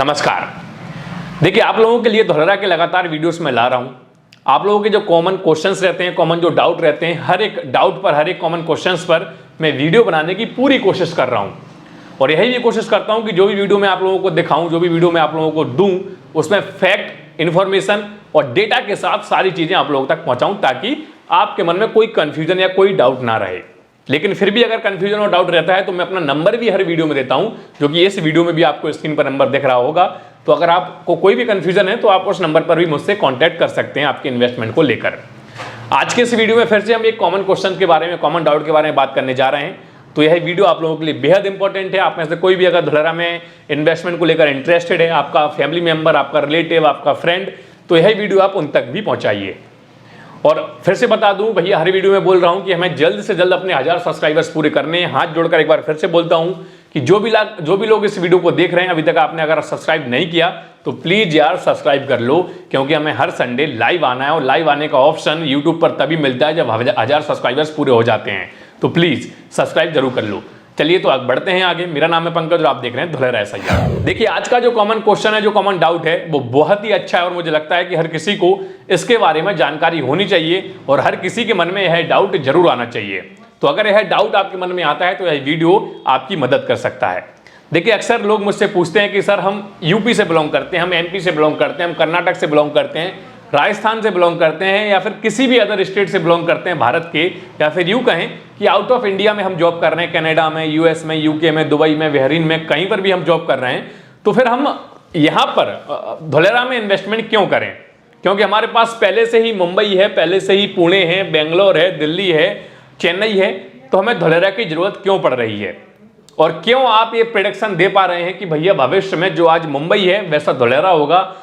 नमस्कार। देखिए, आप लोगों के लिए धोलेरा के लगातार वीडियोस में ला रहा हूं। आप लोगों के जो कॉमन क्वेश्चंस रहते हैं, कॉमन जो डाउट रहते हैं, हर एक डाउट पर, हर एक कॉमन क्वेश्चंस पर मैं वीडियो बनाने की पूरी कोशिश कर रहा हूं। और यही भी कोशिश करता हूं कि जो भी वीडियो मैं आप लोगों को दिखाऊं, जो भी वीडियो मैं आप लोगों को दूं, उसमें फैक्ट, इंफॉर्मेशन और डेटा के साथ सारी चीजें आप लोगों तक पहुंचाऊं, ताकि आपके मन में कोई कंफ्यूजन या कोई डाउट ना रहे। लेकिन फिर भी अगर कंफ्यूजन और डाउट रहता है तो मैं अपना नंबर भी हर वीडियो में देता हूं, जो कि इस वीडियो में भी आपको स्क्रीन पर नंबर दिख रहा होगा। तो अगर आपको कोई भी कंफ्यूजन है तो आप उस नंबर पर भी मुझसे कांटेक्ट कर सकते हैं आपके इन्वेस्टमेंट को लेकर। आज के इस वीडियो में फिर से हम एक कॉमन क्वेश्चन के बारे में, कॉमन डाउट के बारे में बात करने जा रहे हैं। तो यह वीडियो आप लोगों के लिए बेहद इंपॉर्टेंट है। आप में से कोई भी अगर धोलेरा में इन्वेस्टमेंट को लेकर इंटरेस्टेड है, आपका फैमिली मेंबर, आपका रिलेटिव, आपका फ्रेंड, तो यह वीडियो आप उन तक भी पहुंचाइए। और फिर से बता दूं भैया, हर वीडियो में बोल रहा हूं कि हमें जल्द से जल्द अपने 1000 सब्सक्राइबर्स पूरे करने हैं। हाथ जोड़कर एक बार फिर से बोलता हूं कि जो भी लोग इस वीडियो को देख रहे हैं, अभी तक आपने अगर सब्सक्राइब नहीं किया तो प्लीज यार सब्सक्राइब कर लो, क्योंकि हमें हर संडे लाइव आना है। और लाइव आने का ऑप्शन यूट्यूब पर तभी मिलता है जब 1000 सब्सक्राइबर्स पूरे हो जाते हैं। तो प्लीज सब्सक्राइब जरूर कर लो। चलिए तो अब बढ़ते हैं आगे। मेरा नाम है पंकज और आप देख रहे हैं धोलेरा SIR। देखिए, आज का जो कॉमन क्वेश्चन है, जो कॉमन डाउट है, वो बहुत ही अच्छा है और मुझे लगता है कि हर किसी को इसके बारे में जानकारी होनी चाहिए और हर किसी के मन में यह डाउट जरूर आना चाहिए। तो अगर यह डाउट आपके मन में आता है तो यह वीडियो आपकी मदद कर सकता है। देखिए, अक्सर लोग मुझसे पूछते हैं कि सर हम यूपी से बिलोंग करते हैं, हम MP से बिलोंग करते हैं, हम कर्नाटक से बिलोंग करते हैं, राजस्थान से बिलोंग करते हैं, या फिर किसी भी अदर स्टेट से बिलोंग करते हैं भारत के, या फिर यूं कहें कि आउट ऑफ इंडिया में हम जॉब कर रहे हैं, कनाडा में, US में, UK में, दुबई में, बहरीन में, कहीं पर भी हम जॉब कर रहे हैं। तो फिर हम यहाँ पर धोलेरा में इन्वेस्टमेंट क्यों करें? क्योंकि हमारे पास पहले से ही मुंबई है, पहले से ही पुणे है, बेंगलोर है, दिल्ली है, चेन्नई है। तो हमें धोलेरा की जरूरत क्यों पड़ रही है? और क्यों आप ये प्रेडिक्शन दे पा रहे हैं कि भैया भविष्य में जो आज मुंबई है वैसा धोलेरा होगा?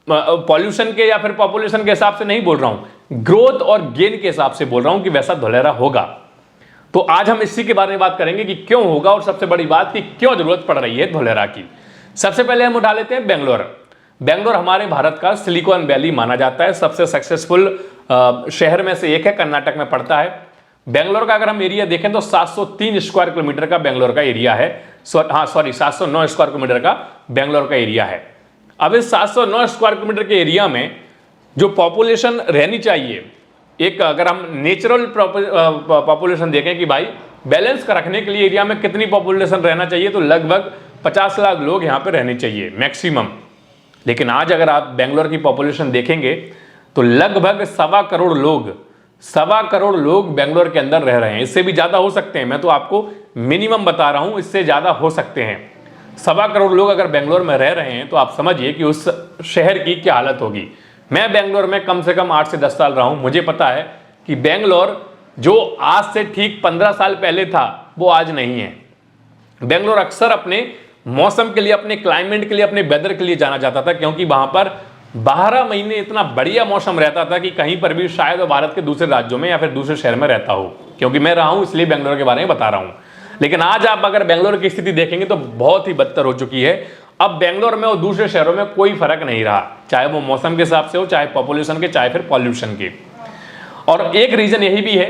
पॉल्यूशन के या फिर पॉपुलेशन के हिसाब से नहीं बोल रहा हूं, ग्रोथ और गेन के हिसाब से बोल रहा हूं कि वैसा धोलेरा होगा। तो आज हम इसी के बारे में बात करेंगे कि क्यों होगा, और सबसे बड़ी बात कि क्यों जरूरत पड़ रही है धोलेरा की। सबसे पहले हम उठा लेते हैं बेंगलोर। बेंगलोर हमारे भारत का सिलिकॉन वैली माना जाता है, सबसे सक्सेसफुल शहर में से एक है, कर्नाटक में पड़ता है। बेंगलोर का अगर हम एरिया देखें तो 703 स्क्वायर किलोमीटर का बेंगलोर का एरिया है। 709 स्क्वायर किलोमीटर का बेंगलोर का एरिया है। अब इस 709 स्क्वायर किलोमीटर के एरिया में जो पॉपुलेशन रहनी चाहिए, एक अगर हम नेचुरल पॉपुलेशन देखें कि भाई बैलेंस का रखने के लिए एरिया में कितनी पॉपुलेशन रहना चाहिए, तो लगभग 50 लाख लोग यहाँ पे रहने चाहिए मैक्सिमम। लेकिन आज अगर आप बेंगलोर की पॉपुलेशन देखेंगे तो लगभग 1.25 करोड़ लोग बेंगलोर के अंदर रह रहे हैं। इससे भी ज्यादा हो सकते हैं, मैं तो आपको मिनिमम बता रहा हूं, इससे ज्यादा हो सकते हैं। 1.25 करोड़ लोग अगर बेंगलोर में रह रहे हैं तो आप समझिए कि उस शहर की क्या हालत होगी। मैं बेंगलोर में कम से कम 8 से 10 साल रहा हूं, मुझे पता है कि बेंगलोर जो आज से ठीक 15 साल पहले था वो आज नहीं है। बेंगलोर अक्सर अपने मौसम के लिए, अपने क्लाइमेट के लिए, अपने वेदर के लिए जाना जाता था, क्योंकि वहां पर 12 महीने इतना बढ़िया मौसम रहता था कि कहीं पर भी शायद भारत के दूसरे राज्यों में या फिर दूसरे शहर में रहता हो। क्योंकि मैं रहा हूं इसलिए बेंगलोर के बारे में बता रहा हूं। लेकिन आज आप अगर बेंगलोर की स्थिति देखेंगे तो बहुत ही बदतर हो चुकी है। अब बेंगलोर में और दूसरे शहरों में कोई फर्क नहीं रहा, चाहे वो मौसम के हिसाब से हो, चाहे पॉपुलेशन के, चाहे फिर पॉल्यूशन के। और एक रीजन यही भी है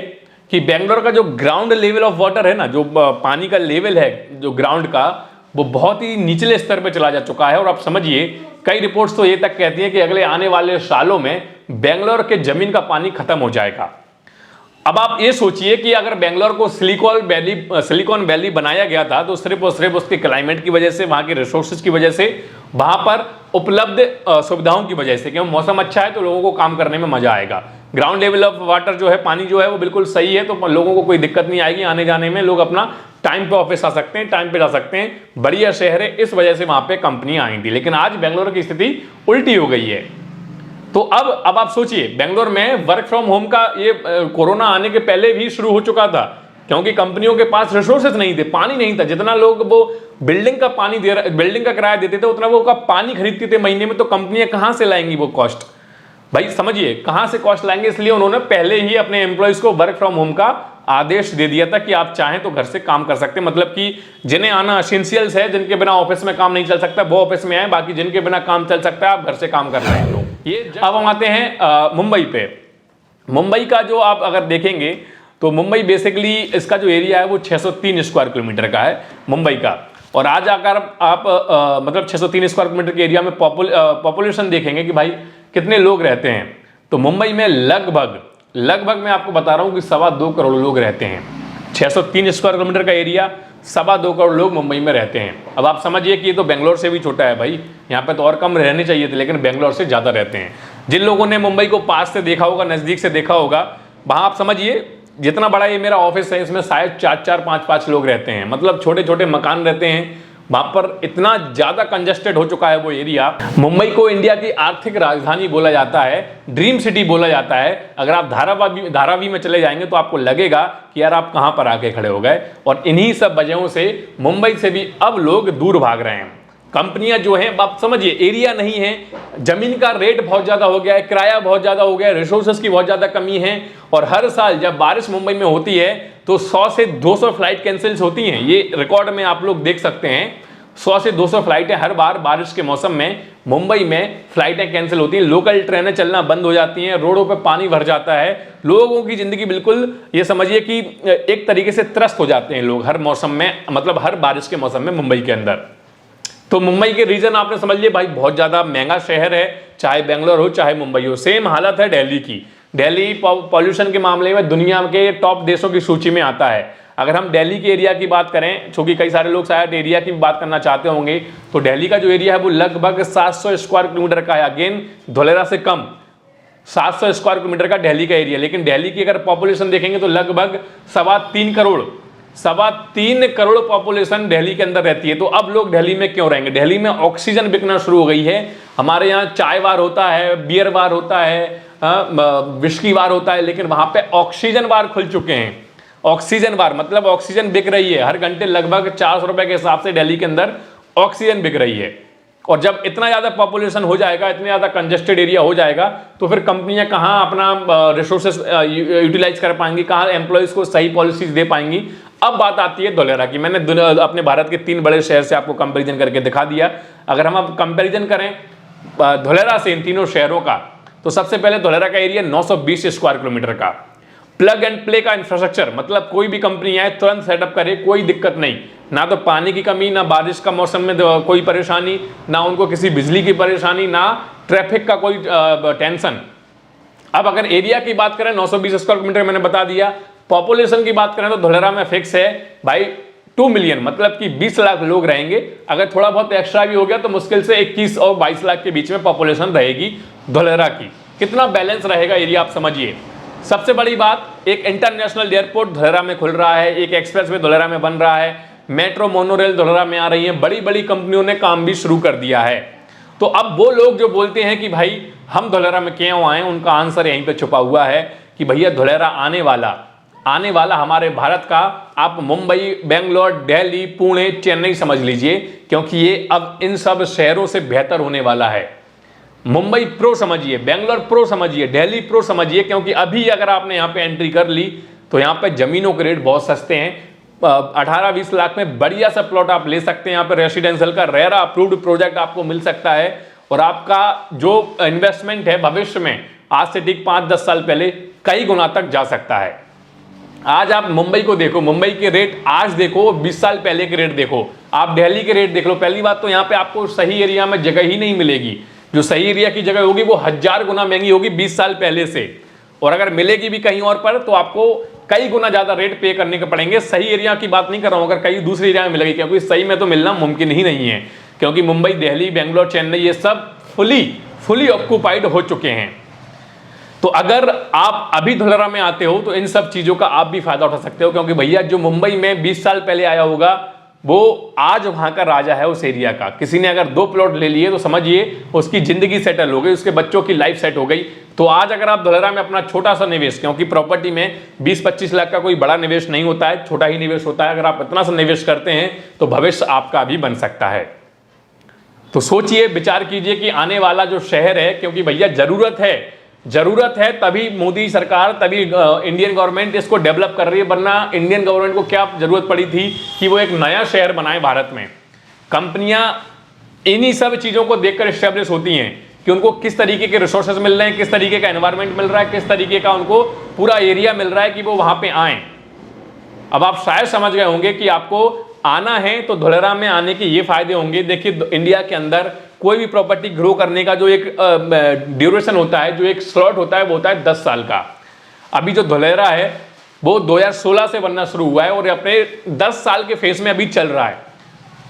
कि बेंगलोर का जो ग्राउंड लेवल ऑफ वाटर है ना, जो पानी का लेवल है जो ग्राउंड का, वो बहुत ही निचले स्तर पर चला जा चुका है। और आप समझिए, कई रिपोर्ट्स तो ये तक कहती हैं कि अगले आने वाले सालों में बेंगलोर के जमीन का पानी खत्म हो जाएगा। अब आप ये सोचिए कि अगर बेंगलोर को सिलिकॉन वैली बनाया गया था तो सिर्फ और सिर्फ उसके क्लाइमेट की वजह से, वहां के रिसोर्सेज की वजह से, वहां पर उपलब्ध सुविधाओं की वजह से, क्योंकि मौसम अच्छा है तो लोगों को काम करने में मजा आएगा। ग्राउंड लेवल ऑफ वाटर जो है, पानी जो है वो बिल्कुल सही है, तो लोगों को कोई दिक्कत नहीं आएगी आने जाने में। लोग अपना टाइम पे ऑफिस आ सकते हैं, टाइम पे जा सकते हैं, बढ़िया शहर है, इस वजह से वहां पे कंपनियां आई थी। लेकिन आज बेंगलोर की स्थिति उल्टी हो गई है। तो अब आप सोचिए, बेंगलोर में वर्क फ्रॉम होम का ये कोरोना आने के पहले भी शुरू हो चुका था, क्योंकि कंपनियों के पास रिसोर्सेज नहीं थे, पानी नहीं था। जितना लोग वो बिल्डिंग का किराया देते थे, उतना वो का पानी खरीदते थे महीने में, तो कंपनियां कहां से लाएंगी वो कॉस्ट? भाई समझिए, कहां से कॉस्ट लाएंगे? इसलिए उन्होंने पहले ही अपने एम्प्लॉइज को वर्क फ्रॉम होम का आदेश दे दिया था कि आप चाहें तो घर से काम कर सकते हैं। मतलब कि जिन्हें आना एसेंशियल्स है, जिनके बिना ऑफिस में काम नहीं चल सकता, वो ऑफिस में आए, बाकी जिनके बिना काम चल सकता है आप घर से काम कर रहे हैं। ये अब हम आते हैं मुंबई पे। मुंबई का जो आप अगर देखेंगे तो मुंबई बेसिकली इसका जो एरिया है वो 603 स्क्वायर किलोमीटर का है मुंबई का। और आज आकर आप मतलब 603 स्क्वायर किलोमीटर के एरिया में पॉपुलेशन देखेंगे कि भाई कितने लोग रहते हैं, तो मुंबई में लगभग मैं आपको बता रहा हूँ कि 2.25 करोड़ लोग रहते हैं। 603 स्क्वायर किलोमीटर का एरिया, 2.25 करोड़ लोग मुंबई में रहते हैं। अब आप समझिए कि ये तो बेंगलोर से भी छोटा है भाई, यहाँ पे तो और कम रहने चाहिए थे, लेकिन बेंगलोर से ज़्यादा रहते हैं। जिन लोगों ने मुंबई को पास से देखा होगा, नज़दीक से देखा होगा, वहाँ आप समझिए जितना बड़ा ये मेरा ऑफिस है, इसमें शायद 4-4, 5-5 लोग रहते हैं, मतलब छोटे छोटे मकान रहते हैं। वहाँ पर इतना ज़्यादा कंजस्टेड हो चुका है वो एरिया। मुंबई को इंडिया की आर्थिक राजधानी बोला जाता है, ड्रीम सिटी बोला जाता है। अगर आप धारावी में चले जाएंगे तो आपको लगेगा कि यार आप कहाँ पर आके खड़े हो गए। और इन्हीं सब वजहों से मुंबई से भी अब लोग दूर भाग रहे हैं। कंपनियां जो हैं, आप समझिए एरिया नहीं है, जमीन का रेट बहुत ज़्यादा हो गया है, किराया बहुत ज़्यादा हो गया है, रिसोर्सेज की बहुत ज़्यादा कमी है। और हर साल जब बारिश मुंबई में होती है तो 100 से 200 फ्लाइट कैंसिल्स होती हैं। ये रिकॉर्ड में आप लोग देख सकते हैं, 100 से 200 फ्लाइटें हर बार बारिश के मौसम में मुंबई में फ्लाइटें कैंसिल होती हैं। लोकल ट्रेनें चलना बंद हो जाती हैं, रोडों पे पानी भर जाता है, लोगों की ज़िंदगी बिल्कुल, ये समझिए कि एक तरीके से त्रस्त हो जाते हैं लोग हर मौसम में, मतलब हर बारिश के मौसम में मुंबई के अंदर। तो मुंबई के रीजन आपने समझ लिया भाई, बहुत ज़्यादा महंगा शहर है, चाहे बेंगलोर हो चाहे मुंबई हो। सेम हालत है दिल्ली की। दिल्ली पॉल्यूशन के मामले में दुनिया के टॉप देशों की सूची में आता है। अगर हम दिल्ली के एरिया की बात करें, चूंकि कई सारे लोग शायद एरिया की बात करना चाहते होंगे, तो दिल्ली का जो एरिया है वो लगभग 700 स्क्वायर किलोमीटर का है। अगेन धुलेरा से कम, 700 स्क्वायर किलोमीटर का दिल्ली का एरिया। लेकिन दिल्ली की अगर पॉपुलेशन देखेंगे तो लगभग 3.25 करोड़ पॉपुलेशन दिल्ली के अंदर रहती है। तो अब लोग दिल्ली में क्यों रहेंगे? दिल्ली में ऑक्सीजन बिकना शुरू हो गई है। हमारे यहाँ चाय बार होता है, बियर बार होता है, विस्की बार होता है, लेकिन वहां पे ऑक्सीजन बार खुल चुके हैं। ऑक्सीजन बार मतलब ऑक्सीजन बिक रही है, हर घंटे लगभग 400 रुपए के हिसाब से दिल्ली के अंदर ऑक्सीजन बिक रही है। और जब इतना ज़्यादा पॉपुलेशन हो जाएगा, इतने ज़्यादा कंजेस्टेड एरिया हो जाएगा, तो फिर कंपनियां कहाँ अपना रिसोर्सेस यूटिलाइज कर पाएंगी, कहाँ एम्प्लॉयज़ को सही पॉलिसीज दे पाएंगी। अब बात आती है धुलेरा की। मैंने अपने भारत के 3 बड़े शहर से आपको कंपेरिजन करके दिखा दिया। अगर हम अब कंपेरिजन करें धुलेरा से इन तीनों शहरों का, तो सबसे पहले धुलेरा का एरिया 920 स्क्वायर किलोमीटर का। प्लग एंड प्ले का इंफ्रास्ट्रक्चर, मतलब कोई भी कंपनी आए तुरंत सेटअप करे, कोई दिक्कत नहीं, ना तो पानी की कमी, ना बारिश का मौसम में कोई परेशानी, ना उनको किसी बिजली की परेशानी, ना ट्रैफिक का कोई टेंशन। अब अगर एरिया की बात करें 920 स्क्वायर किलोमीटर मैंने बता दिया। पॉपुलेशन की बात करें तो धुलेरा में फिक्स है भाई 2 मिलियन, मतलब कि 20 लाख लोग रहेंगे। अगर थोड़ा बहुत एक्स्ट्रा भी हो गया तो मुश्किल से 21 और 22 लाख के बीच में पॉपुलेशन रहेगी धुलेरा की। कितना बैलेंस रहेगा एरिया आप समझिए। सबसे बड़ी बात, एक इंटरनेशनल एयरपोर्ट धुलेरा में खुल रहा है, एक एक्सप्रेसवे धुलेरा में बन रहा है, मेट्रो मोनोरेल धुलेरा में आ रही है, बड़ी बड़ी कंपनियों ने काम भी शुरू कर दिया है। तो अब वो लोग जो बोलते हैं कि भाई हम धुलेरा में क्यों आए, उनका आंसर यहीं पे छुपा हुआ है कि भैया धुलेरा आने वाला हमारे भारत का, आप मुंबई, बेंगलोर, दिल्ली, पुणे, चेन्नई समझ लीजिए, क्योंकि ये अब इन सब शहरों से बेहतर होने वाला है। मुंबई प्रो समझिए, बेंगलोर प्रो समझिए, दिल्ली प्रो समझिए, क्योंकि अभी अगर आपने यहाँ पे एंट्री कर ली तो यहाँ पे जमीनों के रेट बहुत सस्ते हैं। 18-20 लाख में बढ़िया सा प्लॉट आप ले सकते हैं। यहाँ पे रेसिडेंशियल का रेरा अप्रूव्ड प्रोजेक्ट आपको मिल सकता है, और आपका जो इन्वेस्टमेंट है भविष्य में, आज से ठीक 5-10 साल पहले कई गुना तक जा सकता है। आज आप मुंबई को देखो, मुंबई के रेट आज देखो, 20 साल पहले के रेट देखो, आप दिल्ली के रेट देख लो। पहली बात तो यहाँ पे आपको सही एरिया में जगह ही नहीं मिलेगी। जो सही एरिया की जगह होगी वो 1000 गुना महंगी होगी 20 साल पहले से, और अगर मिलेगी भी कहीं और पर तो आपको कई गुना ज्यादा रेट पे करने के पड़ेंगे। सही एरिया की बात नहीं कर रहा हूं, अगर कहीं दूसरे एरिया में मिलेगी, क्योंकि सही में तो मिलना मुमकिन ही नहीं है, क्योंकि मुंबई, दिल्ली, बेंगलोर, चेन्नई ये सब फुली ऑक्यूपाइड हो चुके हैं। तो अगर आप अभी धुलेरा में आते हो तो इन सब चीजों का आप भी फायदा उठा सकते हो, क्योंकि भैया जो मुंबई में 20 साल पहले आया होगा वो आज वहां का राजा है उस एरिया का। किसी ने अगर 2 प्लॉट ले लिए तो समझिए उसकी जिंदगी सेटल हो गई, उसके बच्चों की लाइफ सेट हो गई। तो आज अगर आप धुलेरा में अपना छोटा सा निवेश, क्योंकि प्रॉपर्टी में 20-25 लाख का कोई बड़ा निवेश नहीं होता है, छोटा ही निवेश होता है, अगर आप इतना सा निवेश करते हैं तो भविष्य आपका भी बन सकता है। तो सोचिए, विचार कीजिए कि आने वाला जो शहर है, क्योंकि भैया जरूरत है तभी मोदी सरकार, तभी इंडियन गवर्नमेंट इसको डेवलप कर रही है, वरना इंडियन गवर्नमेंट को क्या जरूरत पड़ी थी कि वो एक नया शहर बनाए भारत में। कंपनियां इन्हीं सब चीजों को देखकर एस्टेब्लिश होती हैं कि उनको किस तरीके के रिसोर्सेज मिल रहे हैं, किस तरीके का एनवायरनमेंट मिल रहा है, किस तरीके का उनको पूरा एरिया मिल रहा है कि वो वहां पे आए। अब आप शायद समझ गए होंगे कि आपको आना है तो धोलेरा में आने के ये फायदे होंगे। देखिए इंडिया के अंदर कोई भी प्रॉपर्टी ग्रो करने का जो एक ड्यूरेशन होता है, जो एक स्लॉट होता है, वो होता है 10 साल का। अभी जो धोलेरा है वो 2016 से बनना शुरू हुआ है और अपने 10 साल के फेज में अभी चल रहा है।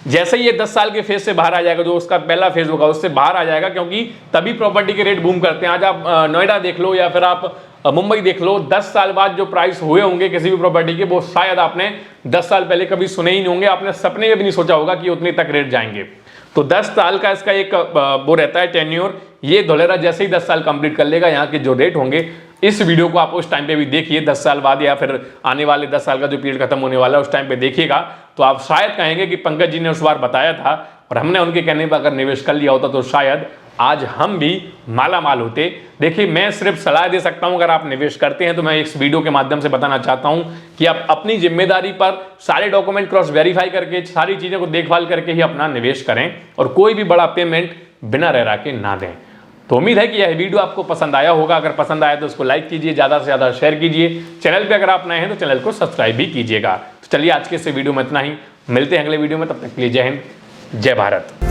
जैसे ही ये 10 साल के फेज से बाहर आ जाएगा, जो उसका पहला फेज होगा उससे बाहर आ जाएगा, क्योंकि तभी प्रॉपर्टी के रेट बूम करते हैं। आज आप नोएडा देख लो या फिर आप मुंबई देख लो, 10 साल बाद जो प्राइस हुए होंगे किसी भी प्रॉपर्टी के, वो शायद आपने 10 साल पहले कभी सुने ही नहीं होंगे, आपने सपने में भी नहीं सोचा होगा कि उतने तक रेट जाएंगे। तो 10 साल का इसका एक वो रहता है टेन्योर। ये धोलेरा जैसे ही 10 साल कंप्लीट कर लेगा, यहाँ के जो रेट होंगे, इस वीडियो को आप उस टाइम पे भी देखिए, 10 साल बाद या फिर आने वाले 10 साल का जो पीरियड खत्म होने वाला है उस टाइम पे देखिएगा, तो आप शायद कहेंगे कि पंकज जी ने उस बार बताया था और हमने उनके कहने पर अगर निवेश कर लिया होता तो शायद आज हम भी माला माल होते। देखिए मैं सिर्फ सलाह दे सकता हूं, अगर आप निवेश करते हैं तो मैं इस वीडियो के माध्यम से बताना चाहता हूं कि आप अपनी जिम्मेदारी पर सारे डॉक्यूमेंट क्रॉस वेरीफाई करके, सारी चीज़ों को देखभाल करके ही अपना निवेश करें और कोई भी बड़ा पेमेंट बिना रह के ना दें। तो उम्मीद है कि यह वीडियो आपको पसंद आया होगा। अगर पसंद आया तो उसको लाइक कीजिए, ज़्यादा से ज़्यादा शेयर कीजिए। चैनल पे अगर आप नए हैं तो चैनल को सब्सक्राइब भी कीजिएगा। तो चलिए आज के इस वीडियो में इतना ही, मिलते हैं अगले वीडियो में, तब तक के लिए जय हिंद, जय भारत।